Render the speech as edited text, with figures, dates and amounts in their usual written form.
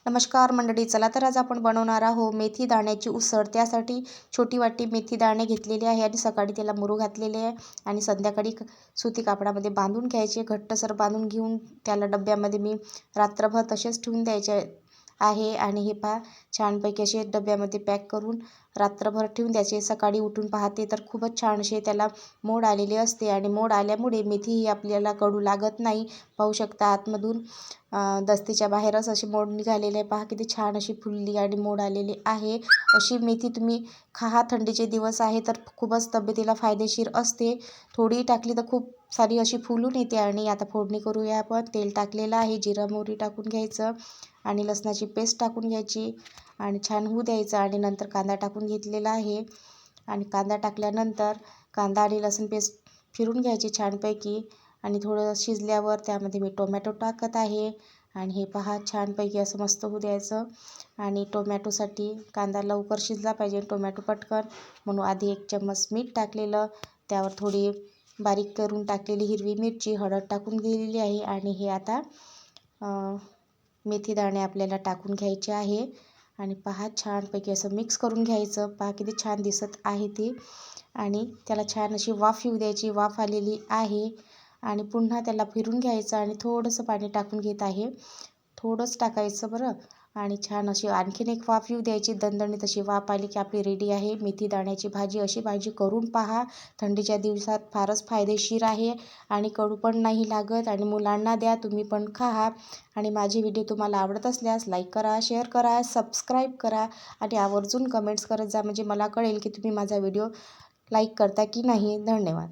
नमस्कार मंडळी, चला तर आज आपण बनवणार आहोत मेथी दाण्याची उसळ। त्यासाठी छोटी वाटी मेथी दाणे घेतलेले आहे आणि सकाळी त्याला मुरू घातलेले आहे आणि संध्याकाळी सुती कापडामध्ये बांधून घ्यायचे। घट्टसर बांधून घेऊन त्याला डब्यामध्ये मी रात्रभर तसेच ठेवून द्यायचे आहे। आणि हे पहा छानपैकी असे डब्यामध्ये पॅक करून रात्रभर ठेवून द्यायचे। सकाळी उठून पाहते तर खूपच छान असे त्याला मोड आलेले असते आणि मोड आल्यामुळे मेथी ही आपल्याला कडू लागत नाही। पाहू शकता आतमधून दस्तीच्या बाहेरच अशी मोड निघालेली आहे। पहा किती छान अशी फुलली आणि मोड आलेली आहे। अशी मेथी तुम्ही खा, थंडीचे दिवस आहे तर खूपच तब्येतीला फायदेशीर असते। थोडी टाकली तर खूप सारी अशी फुलून येते। आणि आता फोडणी करूया आपण। तेल टाकलेलं आहे, जिरा मोहरी टाकून घ्यायचं आणि लसणाची पेस्ट टाकून घ्यायची आणि छान होऊ द्यायचं। आणि नंतर कांदा टाकून घेतलेला आहे आणि कांदा टाकल्यानंतर कांदा आणि लसूण पेस्ट फिरून घ्यायची छानपैकी। आणि थोडं शिजल्यावर त्यामध्ये मी टोमॅटो टाकत आहे आणि हे पहा छानपैकी असं मस्त होऊ द्यायचं। आणि टोमॅटोसाठी कांदा लवकर शिजला पाहिजे, टोमॅटो पटकन, म्हणून आधी 1 चम्मच मीठ टाकलेलं, त्यावर थोडी बारीक करून टाकलेली हिरवी मिरची, हळद टाकून दिलेली आहे। आणि हे आता मेथी दाणे आपल्याला टाकून घ्यायचे आहे आणि पहा छानपैकी असं मिक्स करून घ्यायचं। पहा किती छान दिसत आहे ते। आणि त्याला छान अशी वाफ येऊ द्यायची। वाफ आलेली आहे आणि पुन्हा त्याला फिरून घ्यायचं आणि थोडंसं पाणी टाकून घेत आहे, थोडंच टाकायचं बरं। आणि छान अशी आणखीन एक वाफ येऊ द्यायची, दणदणीत अशी वाफ आली की आपली रेडी आहे मेथी दाण्याची भाजी। अशी भाजी करून पहा, थंडीच्या दिवसात फारच फायदेशीर आहे आणि कडू पण नाही लागत। आणि मुलांना द्या, तुम्ही पण खा। आणि माझे व्हिडिओ तुम्हाला आवडत असल्यास लाईक करा, शेअर करा, सबस्क्राईब करा आणि आवर्जून कमेंट्स करत जा, म्हणजे मला कळेल की तुम्ही माझा व्हिडिओ लाईक करता की नाही। धन्यवाद।